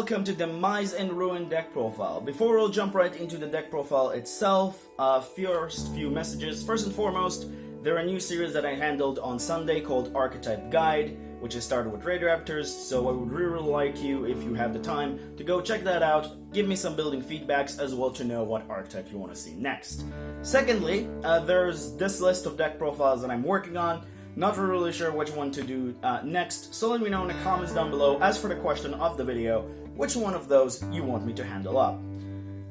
welcome to Demise and Ruin deck profile. Before we'll jump right into the deck profile itself, first few messages. First and foremost, there are a new series that I handled on Sunday called Archetype Guide, which is started with Raptors, so I would really like you, if you have the time, to go check that out, give me some building feedbacks as well to know what archetype you want to see next. Secondly, there's this list of deck profiles that I'm working on. Not really sure which one to do next, so let me know in the comments down below, as for the question of the video, which one of those you want me to handle up.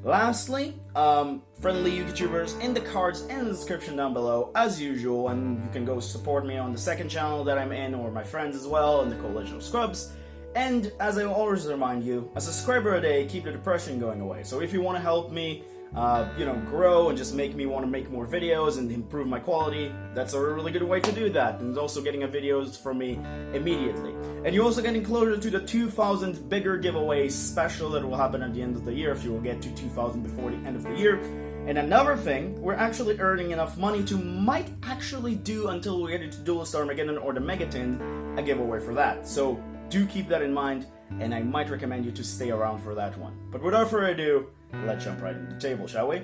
Lastly, friendly yugitubers in the cards and the description down below, as usual, and you can go support me on the second channel that I'm in, or my friends as well, in the Coalition of Scrubs. And as I always remind you, a subscriber a day keep the depression going away. So if you want to help me, grow and just make me want to make more videos and improve my quality, that's a really good way to do that. And also getting videos from me immediately. And you're also getting closer to the 2,000 bigger giveaway special that will happen at the end of the year, if you will get to 2,000 before the end of the year. And another thing, we're actually earning enough money to might actually do, until we get into Duelist Armageddon or the Negatin, a giveaway for that. So do keep that in mind, and I might recommend you to stay around for that one. But without further ado, let's jump right into the table, shall we?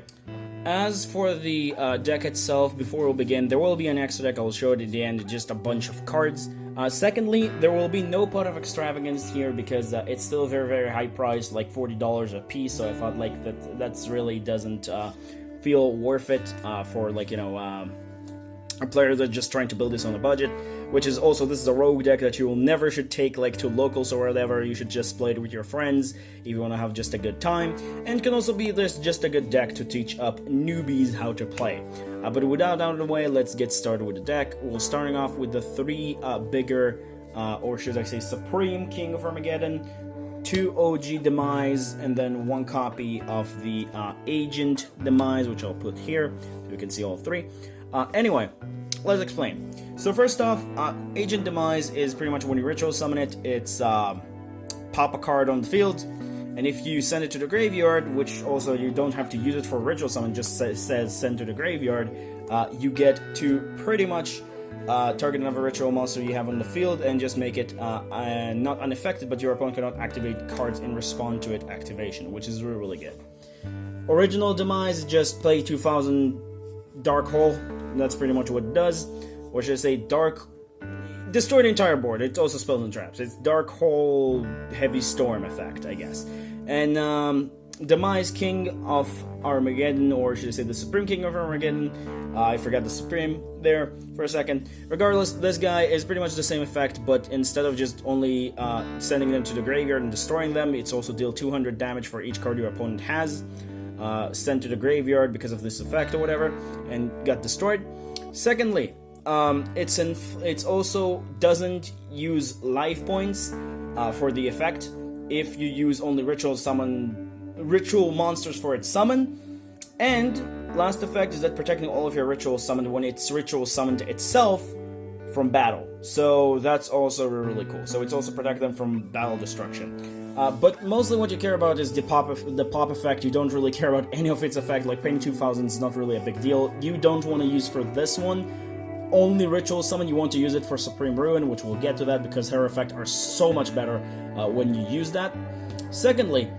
As for the deck itself, before we begin, there will be an extra deck I will show it at the end, just a bunch of cards. Secondly, there will be no pot of extravagance here because it's still very, very high priced, like $40 a piece, so I thought like that's really doesn't feel worth it for a player that's just trying to build this on a budget, which is also, this is a rogue deck that you will never should take like to locals or whatever. You should just play it with your friends if you want to have just a good time, and can also be this just a good deck to teach up newbies how to play. But without out of the way, let's get started with the deck. We're starting off with the three bigger, or should I say Supreme King of Armageddon, 2 OG Demise, and then 1 copy of the Agent Demise, which I'll put here so you can see all three. Anyway, let's explain. So first off, Agent Demise is pretty much when you ritual summon it, it's pop a card on the field, and if you send it to the graveyard, which also you don't have to use it for ritual summon, just says send to the graveyard, you get to pretty much target another ritual monster you have on the field and just make it not unaffected, but your opponent cannot activate cards in response to it activation, which is really, really good. Original Demise, just play 2,000 Dark Hole. That's pretty much what it does. Or should I say destroy the entire board. It's also spells and traps. It's Dark Hole Heavy Storm effect, I guess. And Demise, King of Armageddon, or should I say the Supreme King of Armageddon. I forgot the Supreme there for a second. Regardless, this guy is pretty much the same effect, but instead of just only sending them to the graveyard and destroying them, it's also deal 200 damage for each card your opponent has sent to the graveyard because of this effect or whatever, and got destroyed. Secondly, it's also doesn't use life points for the effect if you use only ritual monsters for its summon. And last effect is that protecting all of your ritual summoned when it's ritual summoned itself from battle. So that's also really cool. So it's also protect them from battle destruction. But mostly what you care about is the pop effect. You don't really care about any of its effect, like paying 2,000 is not really a big deal. You don't want to use for this one only ritual summon. You want to use it for Supreme Ruin, which we'll get to that because her effect are so much better when you use that. Secondly,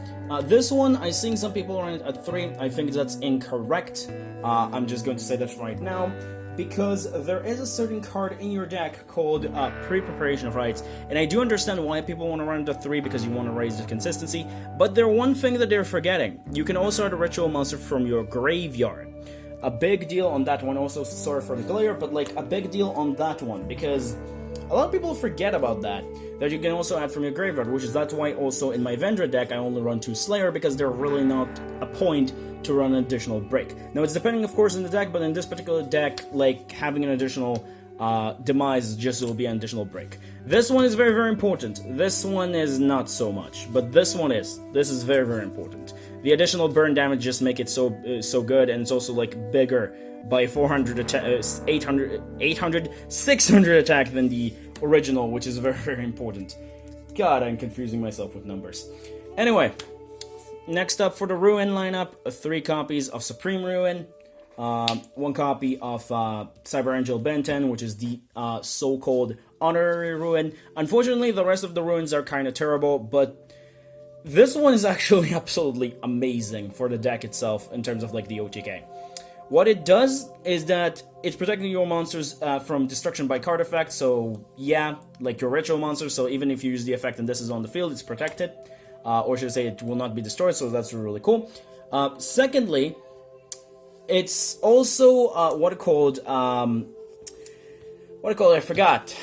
this one, I'm seeing some people run it at 3. I think that's incorrect. I'm just going to say that right now, because there is a certain card in your deck called Pre-Preparation of Rites, and I do understand why people want to run it at 3, because you want to raise the consistency, but there's one thing that they're forgetting. You can also add a ritual monster from your graveyard. A big deal on that one. Also, sorry for the glare, but like a big deal on that one, because a lot of people forget about that you can also add from your graveyard, which is that's why also in my Vendra deck I only run 2 Slayer, because they're really not a point to run an additional break. Now it's depending of course on the deck, but in this particular deck, like having an additional Demise just will be an additional break. This one is very, very important. This one is not so much, but this one is. This is very, very important. The additional burn damage just make it so good, and it's also like bigger by 400 attack, 600 attack than the original, which is very, very important. God, I'm confusing myself with numbers. Anyway, next up for the Ruin lineup, 3 copies of Supreme Ruin, 1 copy of Cyber Angel Benten, which is the so-called honorary ruin. Unfortunately, the rest of the ruins are kind of terrible, but This one is actually absolutely amazing for the deck itself in terms of like the OTK. What it does is that it's protecting your monsters from destruction by card effect, so yeah, like your ritual monsters, so even if you use the effect and this is on the field, it's protected, or should I say it will not be destroyed, so that's really cool. Secondly, it's also what it called, I forgot.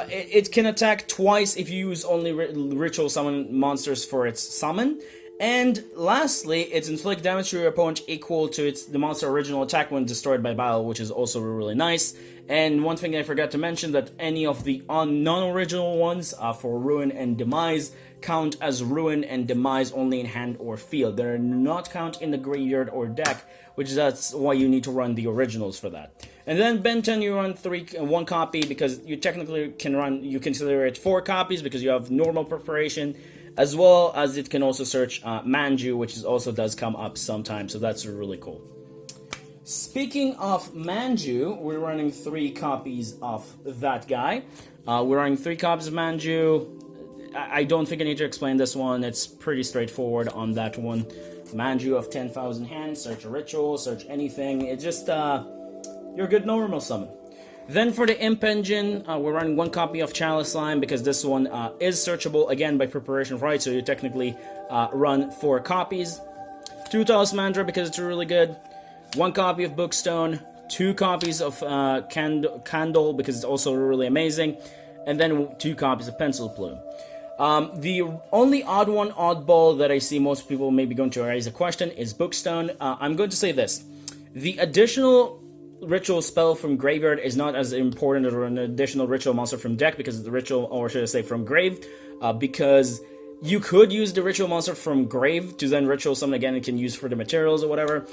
It can attack twice if you use only ritual summon monsters for its summon. And lastly, it's inflict damage to your opponent equal to the monster original attack when destroyed by battle, which is also really nice. And one thing I forgot to mention, that any of the non-original ones for Ruin and Demise count as Ruin and Demise only in hand or field. They do not count in the graveyard or deck, which that's why you need to run the originals for that. And then Ben 10 you run one copy because you technically you consider it 4 copies because you have normal preparation, as well as it can also search Manju, which also does come up sometimes, so that's really cool. Speaking of Manju, we're running 3 copies of that guy. We're running 3 copies of Manju. I don't think I need to explain this one, it's pretty straightforward on that one. Manju of 10,000 hands, search a ritual, search anything, it's just your good normal summon. Then for the Imp Engine, we're running 1 copy of Chalice Slime because this one is searchable again by preparation of right, so you technically run 4 copies. 2 Talismandra because it's really good. 1 copy of Bookstone. 2 copies of Candle because it's also really amazing. And then 2 copies of Pencil Plume. The only oddball that I see most people maybe going to raise a question is Bookstone. I'm going to say this. The additional ritual spell from graveyard is not as important as an additional ritual monster from deck because the ritual, or should I say from grave, because you could use the ritual monster from grave to then ritual summon again and can use for the materials or whatever,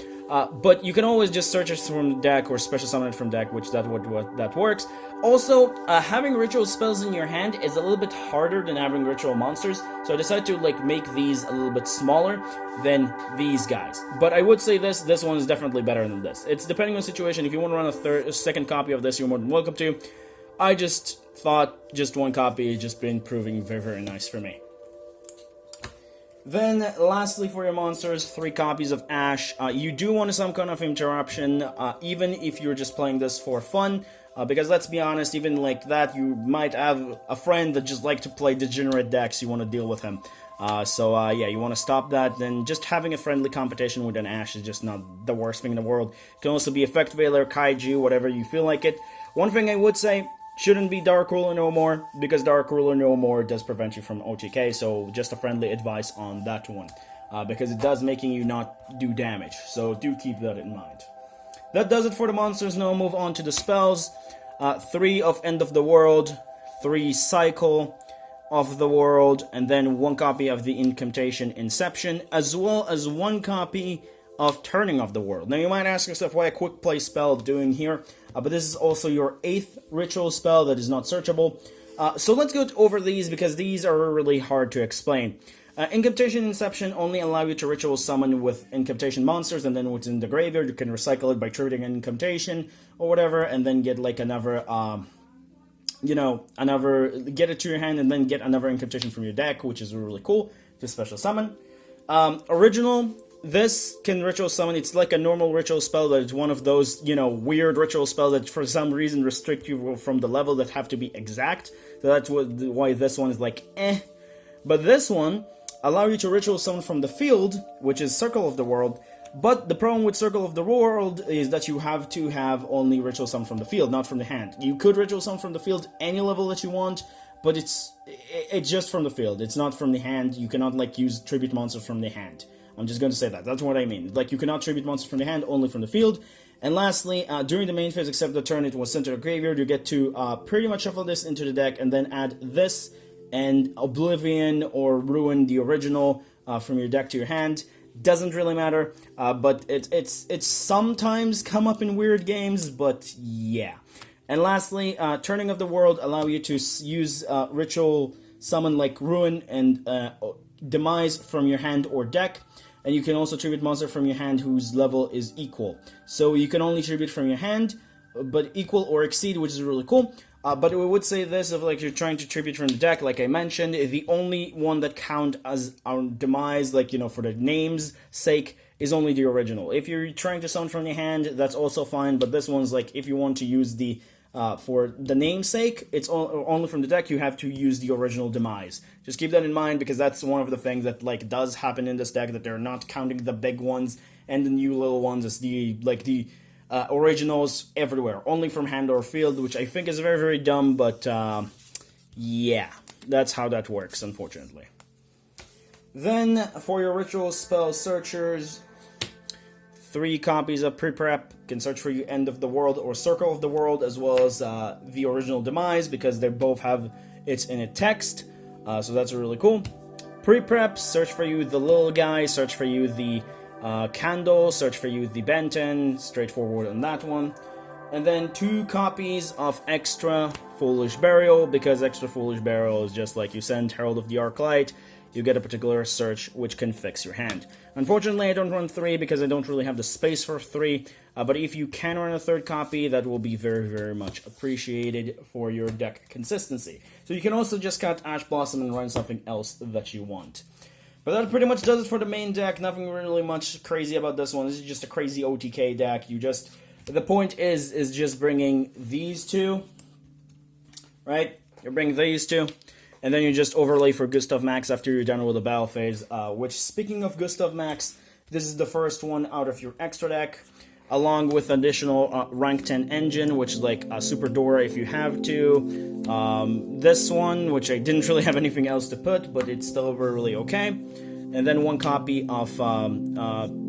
but you can always just search it from the deck or special summon it from deck, which that works. Also, having ritual spells in your hand is a little bit harder than having ritual monsters, so I decided to like make these a little bit smaller than these guys. But I would say this one is definitely better than this. It's depending on the situation. If you want to run a second copy of this, you're more than welcome to. I just thought just 1 copy has just been proving very, very nice for me. Then, lastly for your monsters, 3 copies of Ash. You do want some kind of interruption, even if you're just playing this for fun, because let's be honest, even like that, you might have a friend that just like to play degenerate decks, you want to deal with him. Yeah, you want to stop that, then just having a friendly competition with an Ash is just not the worst thing in the world. It can also be Effect Veiler, Kaiju, whatever you feel like it. One thing I would say, shouldn't be Dark Ruler No More, because Dark Ruler No More does prevent you from OTK, so just a friendly advice on that one. Because it does making you not do damage, so do keep that in mind. That does it for the monsters. Now move on to the spells. 3 of End of the World, 3 Cycle of the World, and then 1 copy of the Incantation Inception, as well as 1 copy of Turning of the World. Now you might ask yourself why a quick play spell doing here, but this is also your 8th ritual spell that is not searchable. So let's go over these because these are really hard to explain. Incantation Inception only allow you to ritual summon with incantation monsters, and then within the graveyard you can recycle it by trading an incantation or whatever, and then get like another, get it to your hand and then get another incantation from your deck, which is really cool to special summon. Original, this can ritual summon. It's like a normal ritual spell, but it's one of those, weird ritual spells that for some reason restrict you from the level that have to be exact. So that's why this one is like, eh. But this one allow you to ritual summon from the field, which is Circle of the World. But the problem with Circle of the World is that you have to have only ritual summon from the field, not from the hand. You could ritual summon from the field any level that you want, but it's just from the field. It's not from the hand. You cannot use tribute monsters from the hand. I'm just going to say that. That's what I mean. You cannot tribute monsters from the hand, only from the field. And lastly, during the main phase, except the turn it was sent to the graveyard, you get to pretty much shuffle this into the deck and then add this and Oblivion or Ruin, the original, from your deck to your hand. Doesn't really matter, but it's sometimes come up in weird games, but yeah. And lastly, Turning of the World allow you to use ritual summon like Ruin and Demise from your hand or deck, and you can also tribute monster from your hand whose level is equal. So you can only tribute from your hand, but equal or exceed, which is really cool. But we would say this, if like you're trying to tribute from the deck, like I mentioned, the only one that count as our Demise, like, you know, for the name's sake, is only the original. If you're trying to summon from the hand, that's also fine, but this one's like, if you want to use the, for the namesake, it's only from the deck, you have to use the original Demise. Just keep that in mind, because that's one of the things that, like, does happen in this deck, that they're not counting the big ones and the new little ones as the, like, the originals everywhere, only from hand or field, which I think is very, very dumb, but yeah, that's how that works, unfortunately. Then, for your ritual spell searchers, 3 copies of pre-prep can search for you End of the World or Circle of the World, as well as the original Demise, because they both have it's in a text, so that's really cool. Pre-prep, search for you the little guy, search for you the Candle, search for you the Benton, straightforward on that one. And then 2 copies of Extra Foolish Burial, because Extra Foolish Burial is just like you send Herald of the Arclight, you get a particular search which can fix your hand. Unfortunately, I don't run 3 because I don't really have the space for 3, but if you can run a 3rd copy, that will be very, very much appreciated for your deck consistency. So you can also just cut Ash Blossom and run something else that you want. But that pretty much does it for the main deck. Nothing really much crazy about this one. This is just a crazy OTK deck. The point is just bringing these 2, right? You bring these 2, and then you just overlay for Gustav Max after you're done with the battle phase. Which, speaking of Gustav Max, this is the first one out of your extra deck, along with additional rank 10 engine, which is like a Super Dora if you have to. This one, which I didn't really have anything else to put, but it's still really okay. And then 1 copy of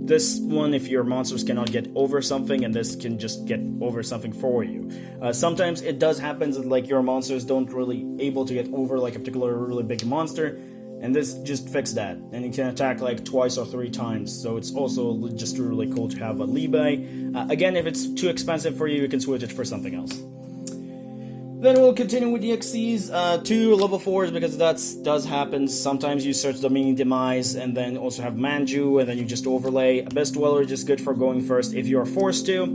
this one if your monsters cannot get over something, and this can just get over something for you. Sometimes it does happen that like your monsters don't really able to get over like a particular really big monster, and this just fixes that, and it can attack like twice or 3 times, so it's also just really cool to have a leeway. Again, if it's too expensive for you, you can switch it for something else. Then we'll continue with the XCs, 2 level 4s, because that does happen. Sometimes you search the mini Demise, and then also have Manju, and then you just overlay. Abyss Dweller is just good for going first if you are forced to,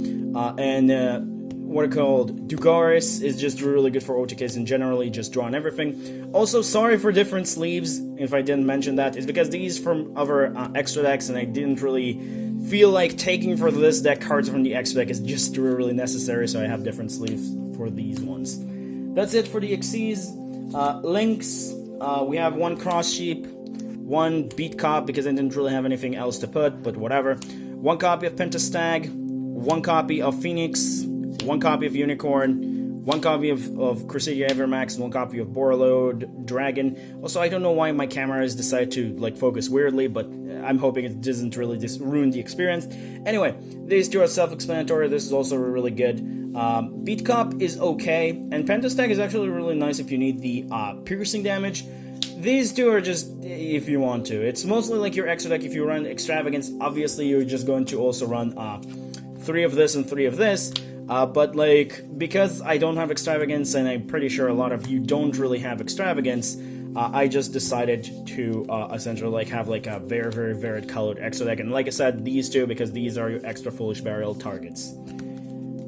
what are called Dugaris is just really good for OTKs and generally just draw on everything. Also, sorry for different sleeves, if I didn't mention that. It's because these from other extra decks, and I didn't really feel like taking for this deck cards from the extra deck is just really necessary, so I have different sleeves for these ones. That's it for the XCs. Links, we have 1 Cross Sheep, 1 Beat Cop, because I didn't really have anything else to put, but whatever. 1 copy of Pentastag, 1 copy of Phoenix, 1 copy of Unicorn, 1 copy of Crusadia Evermax, 1 copy of Borreload Dragon. Also, I don't know why my camera has decided to like focus weirdly, but I'm hoping it doesn't really just ruin the experience. Anyway, these 2 are self-explanatory. This is also really good. Beat Cop is okay, and Pentastag is actually really nice if you need the piercing damage. These 2 are just if you want to. It's mostly like your extra deck. If you run Extravagance, obviously you're just going to also run 3 of this and 3 of this. But like, because I don't have Extravagance, and I'm pretty sure a lot of you don't really have Extravagance, I just decided to essentially like have like a very, very varied colored extra deck. And like I said, these 2, because these are your Extra Foolish Burial targets.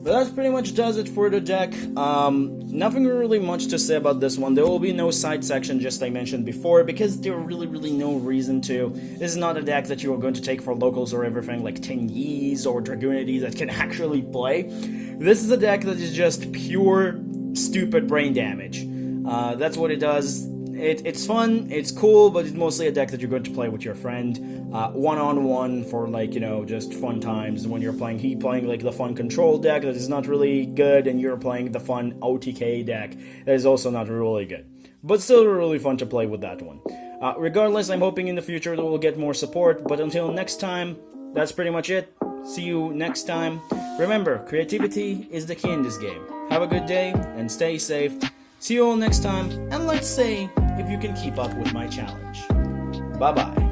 But that pretty much does it for the deck. Nothing really much to say about this one. There will be no side section, just like I mentioned before, because there really no reason to. This is not a deck that you are going to take for locals or everything like Tengyis or Dragoonides that can actually play. This is a deck that is just pure stupid brain damage. That's what it does. It's fun, it's cool, but it's mostly a deck that you're going to play with your friend, one-on-one for, like, you know, just fun times when you're playing. He playing, like, the fun control deck that is not really good, and you're playing the fun OTK deck that is also not really good. But still really fun to play with that one. Regardless, I'm hoping in the future that we'll get more support, but until next time, that's pretty much it. See you next time. Remember, creativity is the key in this game. Have a good day, and stay safe. See you all next time, and let's see if you can keep up with my challenge. Bye-bye.